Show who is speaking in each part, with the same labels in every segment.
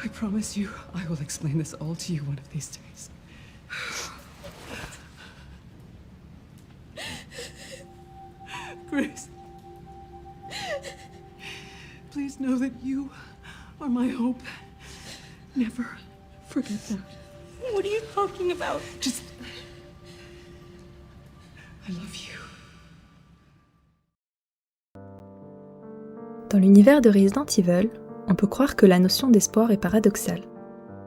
Speaker 1: I promise you, I will explain this all to you one of these days. Grace, please know that you are my hope. Never forget that.
Speaker 2: What are you talking about?
Speaker 1: Just... I love you.
Speaker 3: Dans l'univers de Resident Evil, on peut croire que la notion d'espoir est paradoxale.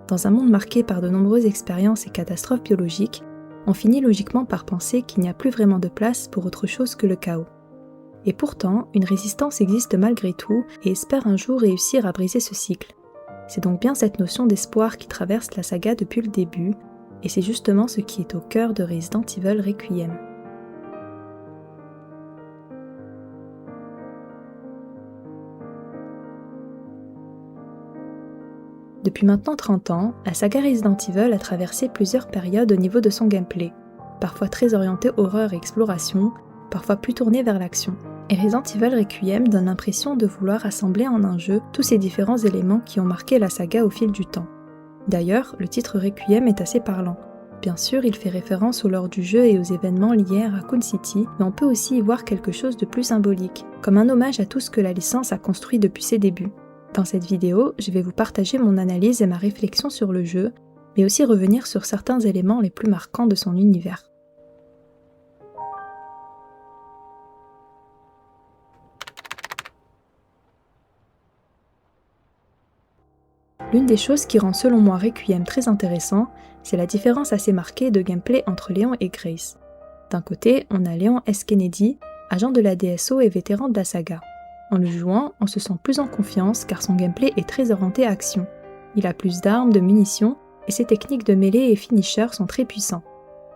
Speaker 3: Dans un monde marqué par de nombreuses expériences et catastrophes biologiques, on finit logiquement par penser qu'il n'y a plus vraiment de place pour autre chose que le chaos. Et pourtant, une résistance existe malgré tout et espère un jour réussir à briser ce cycle. C'est donc bien cette notion d'espoir qui traverse la saga depuis le début, et c'est justement ce qui est au cœur de Resident Evil Requiem. Depuis maintenant 30 ans, la saga Resident Evil a traversé plusieurs périodes au niveau de son gameplay, parfois très orienté horreur et exploration, parfois plus tourné vers l'action. Et Resident Evil Requiem donne l'impression de vouloir rassembler en un jeu tous ces différents éléments qui ont marqué la saga au fil du temps. D'ailleurs, le titre Requiem est assez parlant. Bien sûr, il fait référence au lore du jeu et aux événements liés à Raccoon City, mais on peut aussi y voir quelque chose de plus symbolique, comme un hommage à tout ce que la licence a construit depuis ses débuts. Dans cette vidéo, je vais vous partager mon analyse et ma réflexion sur le jeu, mais aussi revenir sur certains éléments les plus marquants de son univers. L'une des choses qui rend selon moi Requiem très intéressant, c'est la différence assez marquée de gameplay entre Léon et Grace. D'un côté, on a Léon S. Kennedy, agent de la DSO et vétéran de la saga. En le jouant, on se sent plus en confiance car son gameplay est très orienté action. Il a plus d'armes, de munitions, et ses techniques de mêlée et finisher sont très puissants.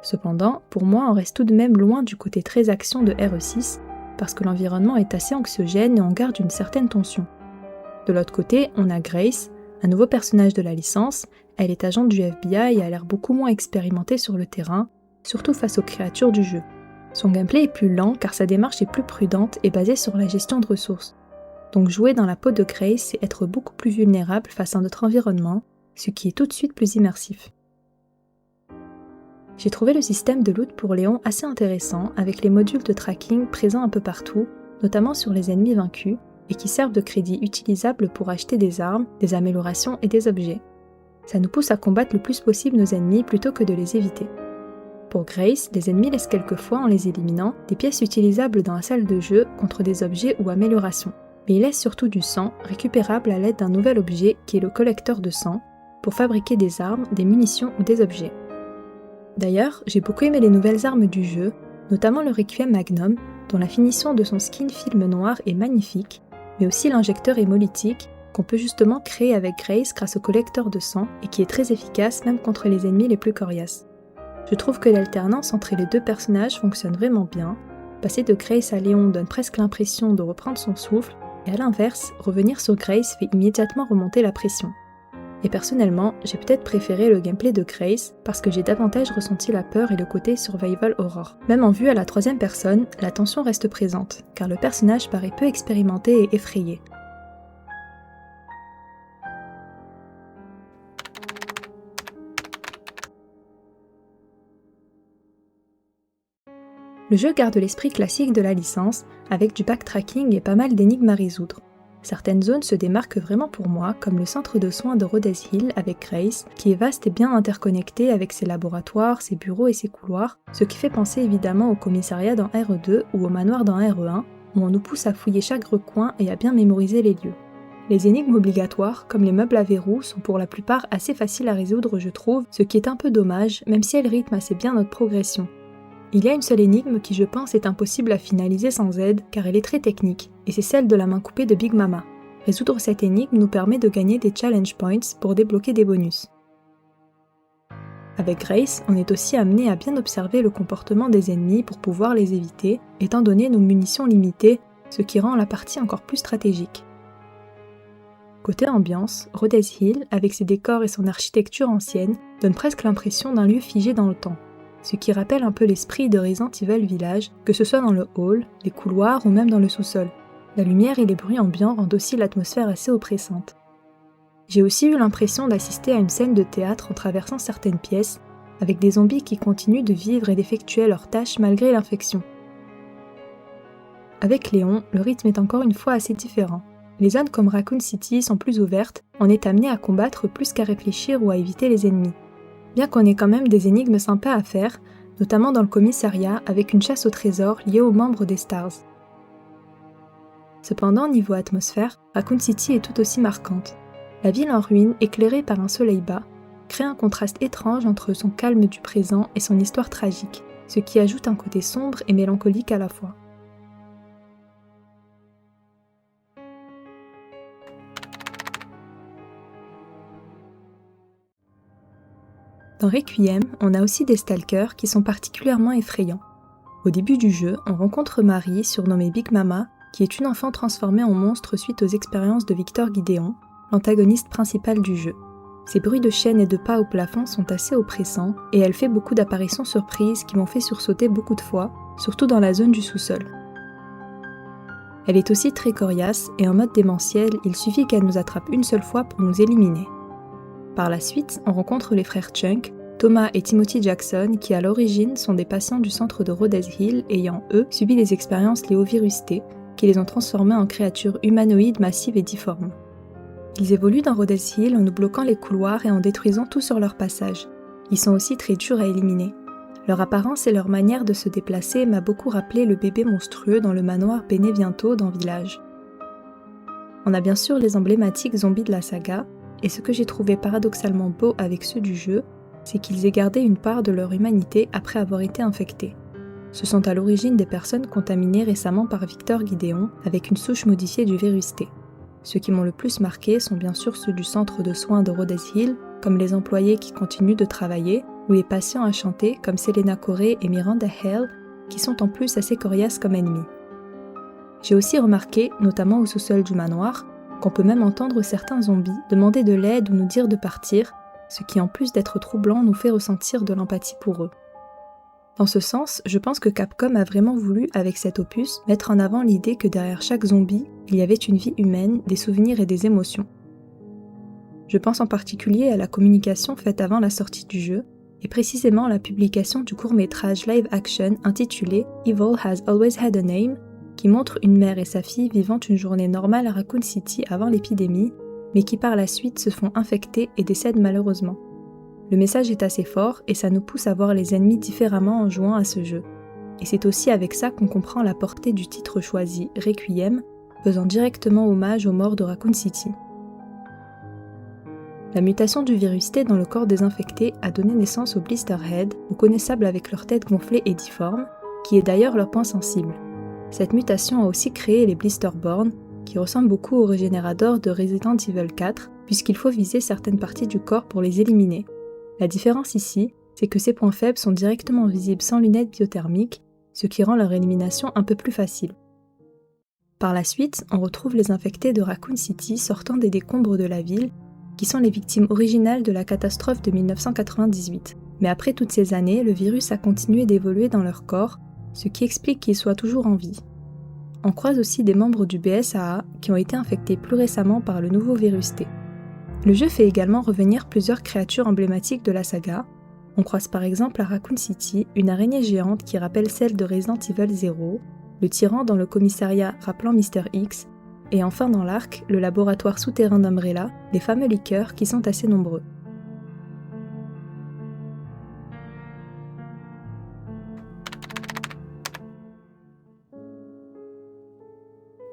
Speaker 3: Cependant, pour moi, on reste tout de même loin du côté très action de RE6, parce que l'environnement est assez anxiogène et on garde une certaine tension. De l'autre côté, on a Grace, un nouveau personnage de la licence. Elle est agente du FBI et a l'air beaucoup moins expérimentée sur le terrain, surtout face aux créatures du jeu. Son gameplay est plus lent car sa démarche est plus prudente et basée sur la gestion de ressources. Donc jouer dans la peau de Grace, c'est être beaucoup plus vulnérable face à notre environnement, ce qui est tout de suite plus immersif. J'ai trouvé le système de loot pour Léon assez intéressant avec les modules de tracking présents un peu partout, notamment sur les ennemis vaincus, et qui servent de crédit utilisable pour acheter des armes, des améliorations et des objets. Ça nous pousse à combattre le plus possible nos ennemis plutôt que de les éviter. Pour Grace, les ennemis laissent quelquefois, en les éliminant, des pièces utilisables dans la salle de jeu contre des objets ou améliorations. Mais ils laissent surtout du sang, récupérable à l'aide d'un nouvel objet qui est le collecteur de sang, pour fabriquer des armes, des munitions ou des objets. D'ailleurs, j'ai beaucoup aimé les nouvelles armes du jeu, notamment le Requiem Magnum, dont la finition de son skin film noir est magnifique, mais aussi l'injecteur hémolytique, qu'on peut justement créer avec Grace grâce au collecteur de sang et qui est très efficace même contre les ennemis les plus coriaces. Je trouve que l'alternance entre les deux personnages fonctionne vraiment bien. Passer de Grace à Léon donne presque l'impression de reprendre son souffle, et à l'inverse, revenir sur Grace fait immédiatement remonter la pression. Et personnellement, j'ai peut-être préféré le gameplay de Grace parce que j'ai davantage ressenti la peur et le côté survival horror. Même en vue à la troisième personne, la tension reste présente, car le personnage paraît peu expérimenté et effrayé. Le jeu garde l'esprit classique de la licence, avec du backtracking et pas mal d'énigmes à résoudre. Certaines zones se démarquent vraiment pour moi, comme le centre de soins de Rhodes Hill avec Grace, qui est vaste et bien interconnecté avec ses laboratoires, ses bureaux et ses couloirs, ce qui fait penser évidemment au commissariat dans RE2 ou au manoir dans RE1, où on nous pousse à fouiller chaque recoin et à bien mémoriser les lieux. Les énigmes obligatoires, comme les meubles à verrou, sont pour la plupart assez faciles à résoudre je trouve, ce qui est un peu dommage, même si elles rythment assez bien notre progression. Il y a une seule énigme qui je pense est impossible à finaliser sans aide car elle est très technique, et c'est celle de la main coupée de Big Mama. Résoudre cette énigme nous permet de gagner des challenge points pour débloquer des bonus. Avec Grace, on est aussi amené à bien observer le comportement des ennemis pour pouvoir les éviter, étant donné nos munitions limitées, ce qui rend la partie encore plus stratégique. Côté ambiance, Rhodes Hill, avec ses décors et son architecture ancienne, donne presque l'impression d'un lieu figé dans le temps. Ce qui rappelle un peu l'esprit de Resident Evil Village, que ce soit dans le hall, les couloirs ou même dans le sous-sol. La lumière et les bruits ambiants rendent aussi l'atmosphère assez oppressante. J'ai aussi eu l'impression d'assister à une scène de théâtre en traversant certaines pièces, avec des zombies qui continuent de vivre et d'effectuer leurs tâches malgré l'infection. Avec Léon, le rythme est encore une fois assez différent. Les zones comme Raccoon City sont plus ouvertes, on est amené à combattre plus qu'à réfléchir ou à éviter les ennemis. Bien qu'on ait quand même des énigmes sympas à faire, notamment dans le commissariat avec une chasse au trésor liée aux membres des Stars. Cependant, niveau atmosphère, Raccoon City est tout aussi marquante. La ville en ruine, éclairée par un soleil bas, crée un contraste étrange entre son calme du présent et son histoire tragique, ce qui ajoute un côté sombre et mélancolique à la fois. Dans Requiem, on a aussi des stalkers qui sont particulièrement effrayants. Au début du jeu, on rencontre Marie, surnommée Big Mama, qui est une enfant transformée en monstre suite aux expériences de Victor Gideon, l'antagoniste principal du jeu. Ses bruits de chaînes et de pas au plafond sont assez oppressants, et elle fait beaucoup d'apparitions surprises qui m'ont fait sursauter beaucoup de fois, surtout dans la zone du sous-sol. Elle est aussi très coriace, et en mode démentiel, il suffit qu'elle nous attrape une seule fois pour nous éliminer. Par la suite, on rencontre les frères Chunk, Thomas et Timothy Jackson, qui à l'origine sont des patients du centre de Rhodes Hill ayant, eux, subi les expériences liées au virus T, qui les ont transformés en créatures humanoïdes massives et difformes. Ils évoluent dans Rhodes Hill en nous bloquant les couloirs et en détruisant tout sur leur passage. Ils sont aussi très durs à éliminer. Leur apparence et leur manière de se déplacer m'a beaucoup rappelé le bébé monstrueux dans le manoir Beneviento dans Village. On a bien sûr les emblématiques zombies de la saga, et ce que j'ai trouvé paradoxalement beau avec ceux du jeu, c'est qu'ils aient gardé une part de leur humanité après avoir été infectés. Ce sont à l'origine des personnes contaminées récemment par Victor Gideon avec une souche modifiée du virus T. Ceux qui m'ont le plus marqué sont bien sûr ceux du centre de soins de Rhodes Hill, comme les employés qui continuent de travailler, ou les patients enchantés comme Selena Corey et Miranda Hale, qui sont en plus assez coriaces comme ennemis. J'ai aussi remarqué, notamment au sous-sol du manoir, qu'on peut même entendre certains zombies demander de l'aide ou nous dire de partir, ce qui en plus d'être troublant nous fait ressentir de l'empathie pour eux. Dans ce sens, je pense que Capcom a vraiment voulu, avec cet opus, mettre en avant l'idée que derrière chaque zombie, il y avait une vie humaine, des souvenirs et des émotions. Je pense en particulier à la communication faite avant la sortie du jeu, et précisément à la publication du court-métrage live-action intitulé « Evil Has Always Had a Name », qui montre une mère et sa fille vivant une journée normale à Raccoon City avant l'épidémie, mais qui par la suite se font infecter et décèdent malheureusement. Le message est assez fort et ça nous pousse à voir les ennemis différemment en jouant à ce jeu. Et c'est aussi avec ça qu'on comprend la portée du titre choisi, Requiem, faisant directement hommage aux morts de Raccoon City. La mutation du virus T dans le corps des infectés a donné naissance aux Blisterhead, reconnaissables avec leur tête gonflée et difforme, qui est d'ailleurs leur point sensible. Cette mutation a aussi créé les Blisterborn, qui ressemblent beaucoup aux régénérateurs de Resident Evil 4, puisqu'il faut viser certaines parties du corps pour les éliminer. La différence ici, c'est que ces points faibles sont directement visibles sans lunettes biothermiques, ce qui rend leur élimination un peu plus facile. Par la suite, on retrouve les infectés de Raccoon City sortant des décombres de la ville, qui sont les victimes originales de la catastrophe de 1998. Mais après toutes ces années, le virus a continué d'évoluer dans leur corps, ce qui explique qu'ils soient toujours en vie. On croise aussi des membres du BSAA qui ont été infectés plus récemment par le nouveau virus T. Le jeu fait également revenir plusieurs créatures emblématiques de la saga. On croise par exemple à Raccoon City une araignée géante qui rappelle celle de Resident Evil 0, le tyran dans le commissariat rappelant Mr. X, et enfin dans l'arc, le laboratoire souterrain d'Umbrella, les fameux liqueurs qui sont assez nombreux.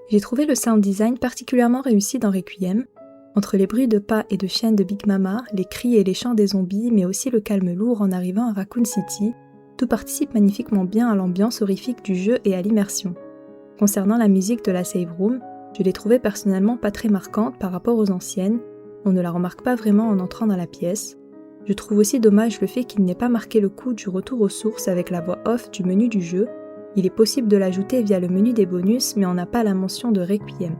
Speaker 3: J'ai trouvé le sound design particulièrement réussi dans Requiem. Entre les bruits de pas et de chiennes de Big Mama, les cris et les chants des zombies, mais aussi le calme lourd en arrivant à Raccoon City, tout participe magnifiquement bien à l'ambiance horrifique du jeu et à l'immersion. Concernant la musique de la save room, je l'ai trouvée personnellement pas très marquante par rapport aux anciennes, on ne la remarque pas vraiment en entrant dans la pièce. Je trouve aussi dommage le fait qu'il n'ait pas marqué le coup du retour aux sources avec la voix off du menu du jeu. Il est possible de l'ajouter via le menu des bonus, mais on n'a pas la mention de Requiem.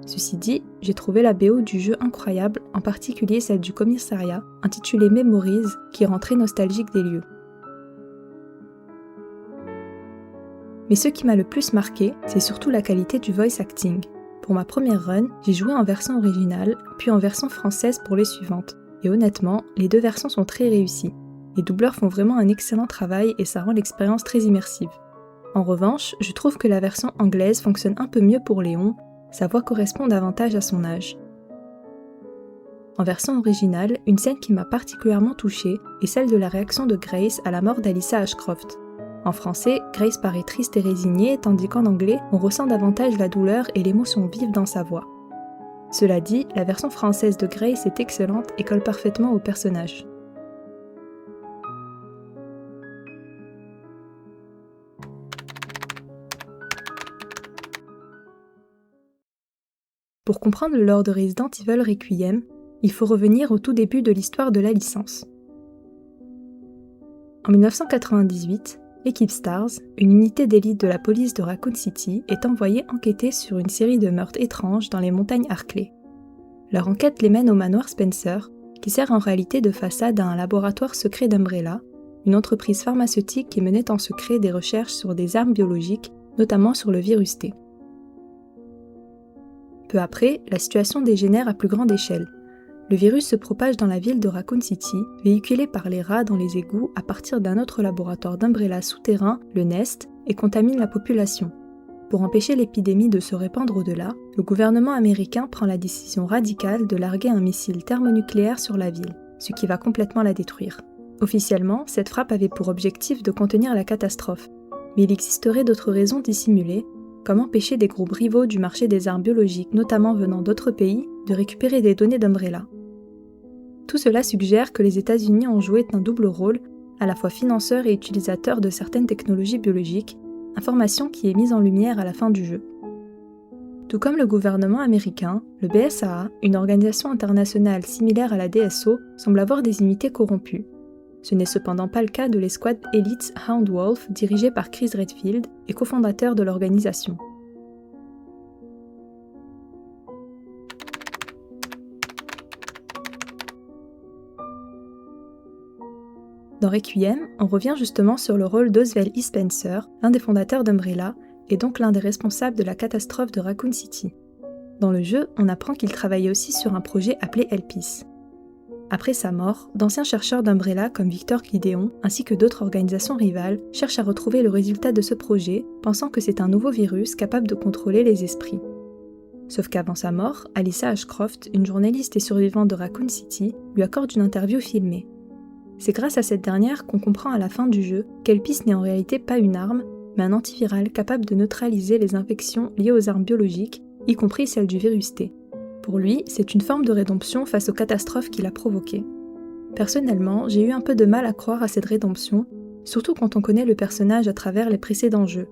Speaker 3: Ceci dit, j'ai trouvé la BO du jeu incroyable, en particulier celle du commissariat, intitulée Memories, qui rend très nostalgique des lieux. Mais ce qui m'a le plus marqué, c'est surtout la qualité du voice acting. Pour ma première run, j'ai joué en version originale, puis en version française pour les suivantes. Et honnêtement, les deux versions sont très réussies. Les doubleurs font vraiment un excellent travail et ça rend l'expérience très immersive. En revanche, je trouve que la version anglaise fonctionne un peu mieux pour Léon, sa voix correspond davantage à son âge. En version originale, une scène qui m'a particulièrement touchée est celle de la réaction de Grace à la mort d'Alyssa Ashcroft. En français, Grace paraît triste et résignée, tandis qu'en anglais, on ressent davantage la douleur et l'émotion vive dans sa voix. Cela dit, la version française de Grace est excellente et colle parfaitement au personnage. Pour comprendre le lore de Resident Evil Requiem, il faut revenir au tout début de l'histoire de la licence. En 1998, l'équipe STARS, une unité d'élite de la police de Raccoon City, est envoyée enquêter sur une série de meurtres étranges dans les montagnes Harkley. Leur enquête les mène au manoir Spencer, qui sert en réalité de façade à un laboratoire secret d'Umbrella, une entreprise pharmaceutique qui menait en secret des recherches sur des armes biologiques, notamment sur le virus T. Peu après, la situation dégénère à plus grande échelle. Le virus se propage dans la ville de Raccoon City, véhiculé par les rats dans les égouts à partir d'un autre laboratoire d'Umbrella souterrain, le Nest, et contamine la population. Pour empêcher l'épidémie de se répandre au-delà, le gouvernement américain prend la décision radicale de larguer un missile thermonucléaire sur la ville, ce qui va complètement la détruire. Officiellement, cette frappe avait pour objectif de contenir la catastrophe, mais il existerait d'autres raisons dissimulées, comme empêcher des groupes rivaux du marché des armes biologiques, notamment venant d'autres pays, de récupérer des données d'Umbrella. Tout cela suggère que les États-Unis ont joué un double rôle, à la fois financeur et utilisateur de certaines technologies biologiques, information qui est mise en lumière à la fin du jeu. Tout comme le gouvernement américain, le BSAA, une organisation internationale similaire à la DSO, semble avoir des unités corrompues. Ce n'est cependant pas le cas de l'escouade Elite Houndwolf dirigée par Chris Redfield et cofondateur de l'organisation. Dans Requiem, on revient justement sur le rôle d'Oswald E. Spencer, l'un des fondateurs d'Umbrella, et donc l'un des responsables de la catastrophe de Raccoon City. Dans le jeu, on apprend qu'il travaillait aussi sur un projet appelé Elpis. Après sa mort, d'anciens chercheurs d'Umbrella comme Victor Gideon, ainsi que d'autres organisations rivales, cherchent à retrouver le résultat de ce projet, pensant que c'est un nouveau virus capable de contrôler les esprits. Sauf qu'avant sa mort, Alyssa Ashcroft, une journaliste et survivante de Raccoon City, lui accorde une interview filmée. C'est grâce à cette dernière qu'on comprend à la fin du jeu qu'Elpis n'est en réalité pas une arme, mais un antiviral capable de neutraliser les infections liées aux armes biologiques, y compris celle du virus T. Pour lui, c'est une forme de rédemption face aux catastrophes qu'il a provoquées. Personnellement, j'ai eu un peu de mal à croire à cette rédemption, surtout quand on connaît le personnage à travers les précédents jeux.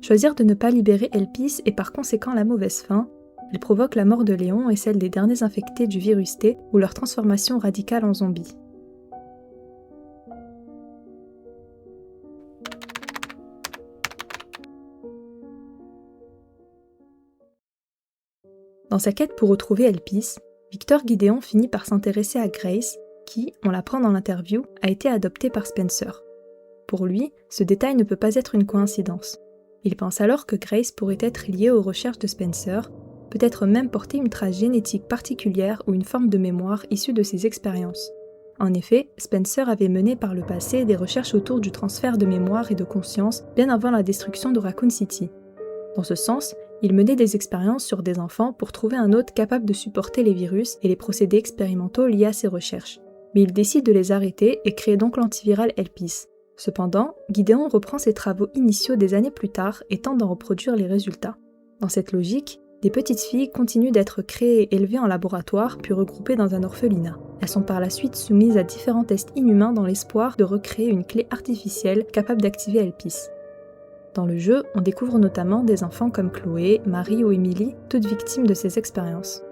Speaker 3: Choisir de ne pas libérer Elpis et par conséquent la mauvaise fin, elle provoque la mort de Léon et celle des derniers infectés du virus T ou leur transformation radicale en zombies. Dans sa quête pour retrouver Elpis, Victor Gideon finit par s'intéresser à Grace, qui, on l'apprend dans l'interview, a été adoptée par Spencer. Pour lui, ce détail ne peut pas être une coïncidence. Il pense alors que Grace pourrait être liée aux recherches de Spencer, peut-être même porter une trace génétique particulière ou une forme de mémoire issue de ses expériences. En effet, Spencer avait mené par le passé des recherches autour du transfert de mémoire et de conscience bien avant la destruction de Raccoon City. Dans ce sens, il menait des expériences sur des enfants pour trouver un hôte capable de supporter les virus et les procédés expérimentaux liés à ses recherches. Mais il décide de les arrêter et crée donc l'antiviral Elpis. Cependant, Gideon reprend ses travaux initiaux des années plus tard et tente d'en reproduire les résultats. Dans cette logique, des petites filles continuent d'être créées et élevées en laboratoire puis regroupées dans un orphelinat. Elles sont par la suite soumises à différents tests inhumains dans l'espoir de recréer une clé artificielle capable d'activer Elpis. Dans le jeu, on découvre notamment des enfants comme Chloé, Marie ou Emily, toutes victimes de ces expériences.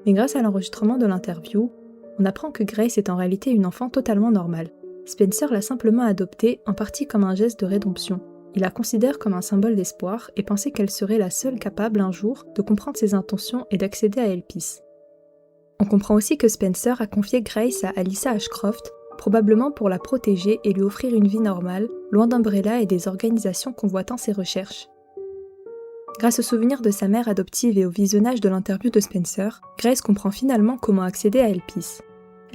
Speaker 3: Mais grâce à l'enregistrement de l'interview, on apprend que Grace est en réalité une enfant totalement normale. Spencer l'a simplement adoptée en partie comme un geste de rédemption. Il la considère comme un symbole d'espoir et pensait qu'elle serait la seule capable un jour de comprendre ses intentions et d'accéder à Elpis. On comprend aussi que Spencer a confié Grace à Alyssa Ashcroft, probablement pour la protéger et lui offrir une vie normale, loin d'Umbrella et des organisations convoitant ses recherches. Grâce au souvenir de sa mère adoptive et au visionnage de l'interview de Spencer, Grace comprend finalement comment accéder à Elpis.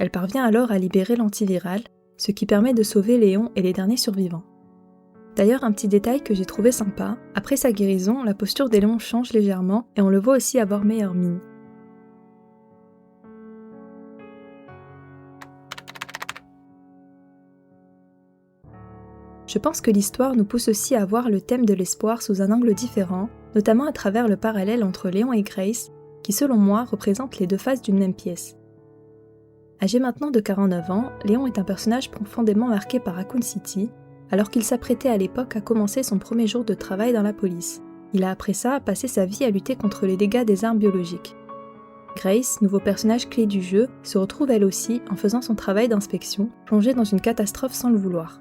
Speaker 3: Elle parvient alors à libérer l'antiviral, ce qui permet de sauver Léon et les derniers survivants. D'ailleurs, un petit détail que j'ai trouvé sympa, après sa guérison, la posture des Léons change légèrement et on le voit aussi avoir meilleure mine. Je pense que l'histoire nous pousse aussi à voir le thème de l'espoir sous un angle différent, notamment à travers le parallèle entre Léon et Grace, qui selon moi représentent les deux faces d'une même pièce. Âgé maintenant de 49 ans, Léon est un personnage profondément marqué par Raccoon City, alors qu'il s'apprêtait à l'époque à commencer son premier jour de travail dans la police. Il a après ça passé sa vie à lutter contre les dégâts des armes biologiques. Grace, nouveau personnage clé du jeu, se retrouve elle aussi, en faisant son travail d'inspection, plongée dans une catastrophe sans le vouloir.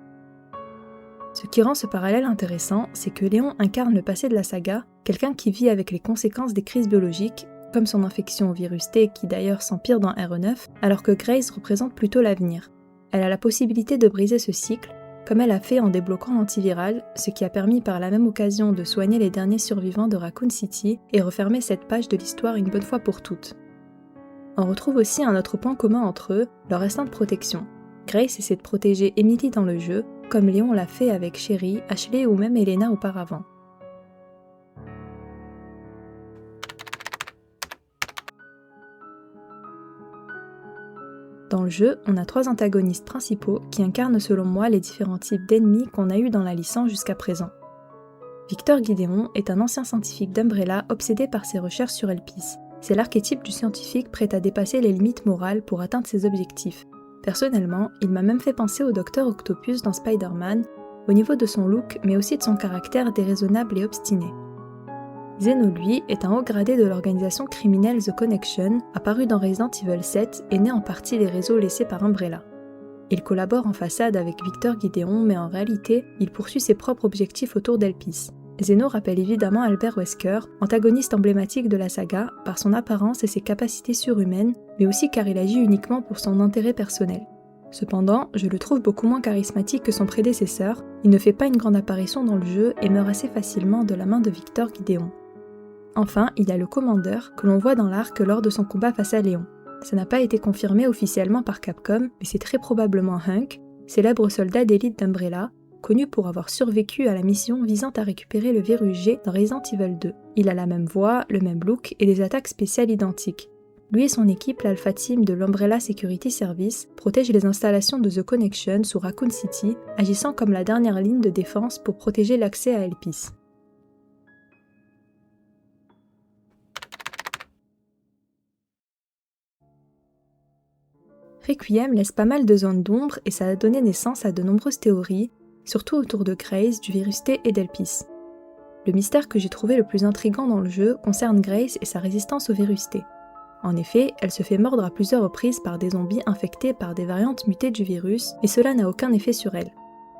Speaker 3: Ce qui rend ce parallèle intéressant, c'est que Léon incarne le passé de la saga, quelqu'un qui vit avec les conséquences des crises biologiques, comme son infection au virus T qui d'ailleurs s'empire dans RE9, alors que Grace représente plutôt l'avenir. Elle a la possibilité de briser ce cycle, comme elle a fait en débloquant l'antiviral, ce qui a permis par la même occasion de soigner les derniers survivants de Raccoon City et refermer cette page de l'histoire une bonne fois pour toutes. On retrouve aussi un autre point commun entre eux, leur instinct de protection. Grace essaie de protéger Emily dans le jeu, comme Léon l'a fait avec Sherry, Ashley ou même Elena auparavant. Dans le jeu, on a 3 antagonistes principaux qui incarnent selon moi les différents types d'ennemis qu'on a eu dans la licence jusqu'à présent. Victor Gideon est un ancien scientifique d'Umbrella obsédé par ses recherches sur Elpis. C'est l'archétype du scientifique prêt à dépasser les limites morales pour atteindre ses objectifs. Personnellement, il m'a même fait penser au Docteur Octopus dans Spider-Man, au niveau de son look mais aussi de son caractère déraisonnable et obstiné. Zeno, lui, est un haut gradé de l'organisation criminelle The Connection, apparu dans Resident Evil 7 et né en partie des réseaux laissés par Umbrella. Il collabore en façade avec Victor Gideon, mais en réalité, il poursuit ses propres objectifs autour d'Elpis. Zeno rappelle évidemment Albert Wesker, antagoniste emblématique de la saga, par son apparence et ses capacités surhumaines, mais aussi car il agit uniquement pour son intérêt personnel. Cependant, je le trouve beaucoup moins charismatique que son prédécesseur, il ne fait pas une grande apparition dans le jeu et meurt assez facilement de la main de Victor Gideon. Enfin, il y a le commandeur, que l'on voit dans l'arc lors de son combat face à Léon. Ça n'a pas été confirmé officiellement par Capcom, mais c'est très probablement Hunk, célèbre soldat d'élite d'Umbrella, connu pour avoir survécu à la mission visant à récupérer le virus G dans Resident Evil 2. Il a la même voix, le même look et des attaques spéciales identiques. Lui et son équipe, l'Alpha Team de l'Umbrella Security Service, protègent les installations de The Connection sous Raccoon City, agissant comme la dernière ligne de défense pour protéger l'accès à Elpis. Requiem laisse pas mal de zones d'ombre et ça a donné naissance à de nombreuses théories, surtout autour de Grace, du virus T et d'Elpis. Le mystère que j'ai trouvé le plus intriguant dans le jeu concerne Grace et sa résistance au virus T. En effet, elle se fait mordre à plusieurs reprises par des zombies infectés par des variantes mutées du virus, et cela n'a aucun effet sur elle.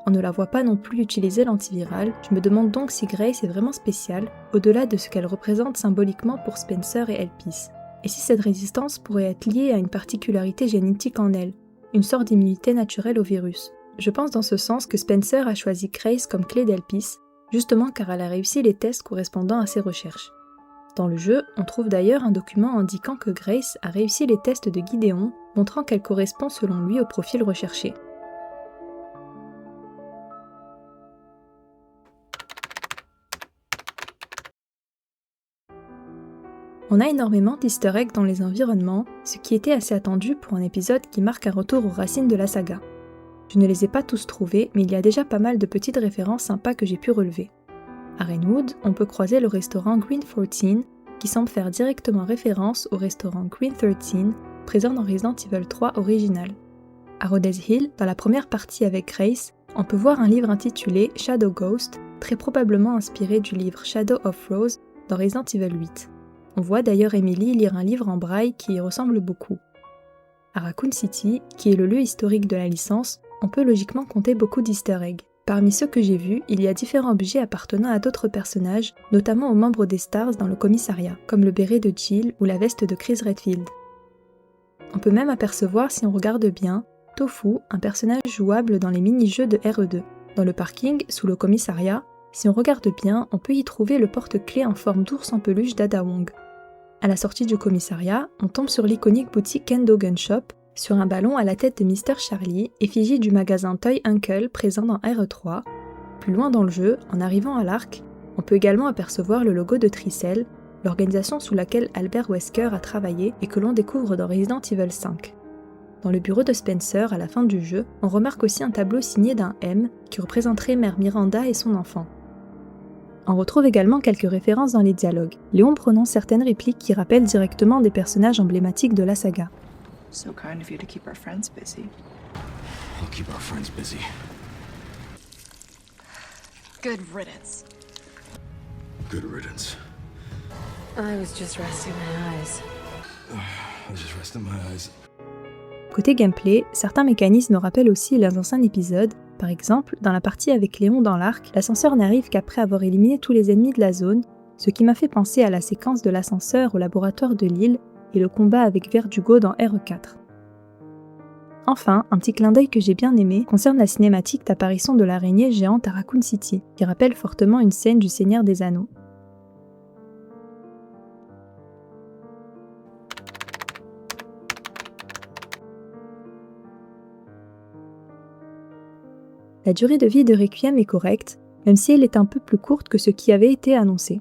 Speaker 3: On ne la voit pas non plus utiliser l'antiviral, je me demande donc si Grace est vraiment spéciale, au-delà de ce qu'elle représente symboliquement pour Spencer et Elpis. Et si cette résistance pourrait être liée à une particularité génétique en elle, une sorte d'immunité naturelle au virus. Je pense dans ce sens que Spencer a choisi Grace comme clé d'Elpis, justement car elle a réussi les tests correspondant à ses recherches. Dans le jeu, on trouve d'ailleurs un document indiquant que Grace a réussi les tests de Gideon, montrant qu'elle correspond selon lui au profil recherché. On a énormément d'easter eggs dans les environnements, ce qui était assez attendu pour un épisode qui marque un retour aux racines de la saga. Je ne les ai pas tous trouvés, mais il y a déjà pas mal de petites références sympas que j'ai pu relever. À Rainwood, on peut croiser le restaurant Green 14, qui semble faire directement référence au restaurant Green 13, présent dans Resident Evil 3 original. À Rhodes Hill, dans la première partie avec Grace, on peut voir un livre intitulé Shadow Ghost, très probablement inspiré du livre Shadow of Rose dans Resident Evil 8. On voit d'ailleurs Emily lire un livre en braille qui y ressemble beaucoup. À Raccoon City, qui est le lieu historique de la licence, on peut logiquement compter beaucoup d'easter eggs. Parmi ceux que j'ai vus, il y a différents objets appartenant à d'autres personnages, notamment aux membres des Stars dans le commissariat, comme le béret de Jill ou la veste de Chris Redfield. On peut même apercevoir, si on regarde bien, Tofu, un personnage jouable dans les mini-jeux de RE2. Dans le parking, sous le commissariat, Si on regarde bien, on peut y trouver le porte-clés en forme d'ours en peluche d'Ada Wong. À la sortie du commissariat, on tombe sur l'iconique boutique Kendo Gun Shop, sur un ballon à la tête de Mr. Charlie, effigie du magasin Toy Uncle présent dans RE3. Plus loin dans le jeu, en arrivant à l'arc, on peut également apercevoir le logo de Tricell, l'organisation sous laquelle Albert Wesker a travaillé et que l'on découvre dans Resident Evil 5. Dans le bureau de Spencer, à la fin du jeu, on remarque aussi un tableau signé d'un M qui représenterait Mère Miranda et son enfant. On retrouve également quelques références dans les dialogues. Léon prononce certaines répliques qui rappellent directement des personnages emblématiques de la saga.
Speaker 4: So kind of you to keep our friends busy.
Speaker 5: We'll keep our friends busy.
Speaker 4: Good riddance.
Speaker 5: Good riddance.
Speaker 2: I was just resting my eyes.
Speaker 5: I just rested my eyes.
Speaker 3: Côté gameplay, certains mécanismes rappellent aussi les anciens épisodes. Par exemple, dans la partie avec Léon dans l'arc, l'ascenseur n'arrive qu'après avoir éliminé tous les ennemis de la zone, ce qui m'a fait penser à la séquence de l'ascenseur au laboratoire de Lille et le combat avec Verdugo dans RE4. Enfin, un petit clin d'œil que j'ai bien aimé concerne la cinématique d'apparition de l'araignée géante à Raccoon City, qui rappelle fortement une scène du Seigneur des Anneaux. La durée de vie de Requiem est correcte, même si elle est un peu plus courte que ce qui avait été annoncé.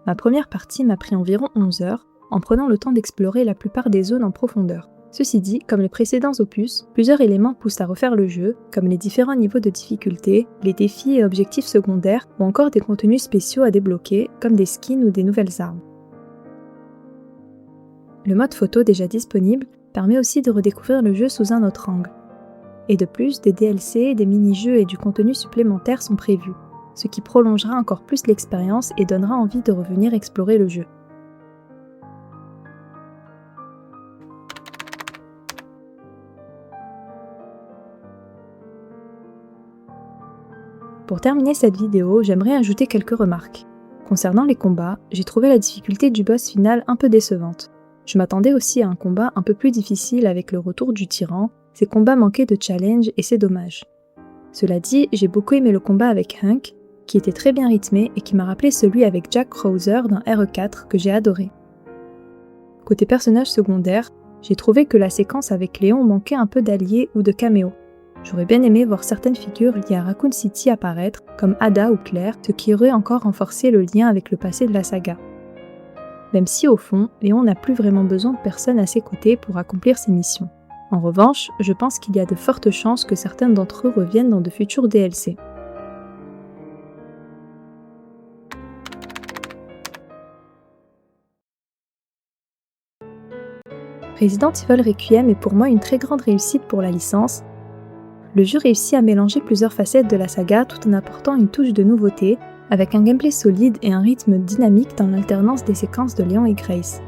Speaker 3: Ma première partie m'a pris environ 11 heures, en prenant le temps d'explorer la plupart des zones en profondeur. Ceci dit, comme les précédents opus, plusieurs éléments poussent à refaire le jeu, comme les différents niveaux de difficulté, les défis et objectifs secondaires, ou encore des contenus spéciaux à débloquer, comme des skins ou des nouvelles armes. Le mode photo déjà disponible permet aussi de redécouvrir le jeu sous un autre angle. Et de plus, des DLC, des mini-jeux et du contenu supplémentaire sont prévus, ce qui prolongera encore plus l'expérience et donnera envie de revenir explorer le jeu. Pour terminer cette vidéo, j'aimerais ajouter quelques remarques. Concernant les combats, j'ai trouvé la difficulté du boss final un peu décevante. Je m'attendais aussi à un combat un peu plus difficile avec le retour du tyran. Ces combats manquaient de challenge et c'est dommage. Cela dit, j'ai beaucoup aimé le combat avec Hank, qui était très bien rythmé et qui m'a rappelé celui avec Jack Krauser dans RE4 que j'ai adoré. Côté personnage secondaire, j'ai trouvé que la séquence avec Léon manquait un peu d'alliés ou de caméos. J'aurais bien aimé voir certaines figures liées à Raccoon City apparaître, comme Ada ou Claire, ce qui aurait encore renforcé le lien avec le passé de la saga. Même si au fond, Léon n'a plus vraiment besoin de personne à ses côtés pour accomplir ses missions. En revanche, je pense qu'il y a de fortes chances que certains d'entre eux reviennent dans de futurs DLC. Resident Evil Requiem est pour moi une très grande réussite pour la licence. Le jeu réussit à mélanger plusieurs facettes de la saga tout en apportant une touche de nouveauté, avec un gameplay solide et un rythme dynamique dans l'alternance des séquences de Léon et Grace.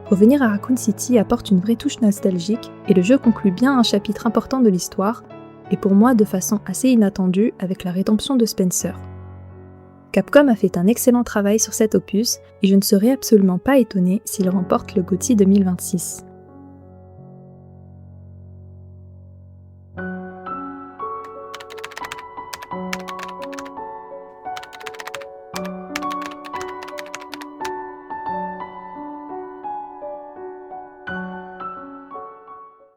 Speaker 3: Revenir à Raccoon City apporte une vraie touche nostalgique et le jeu conclut bien un chapitre important de l'histoire, et pour moi de façon assez inattendue avec la rédemption de Spencer. Capcom a fait un excellent travail sur cet opus et je ne serais absolument pas étonnée s'il remporte le GOTY 2026.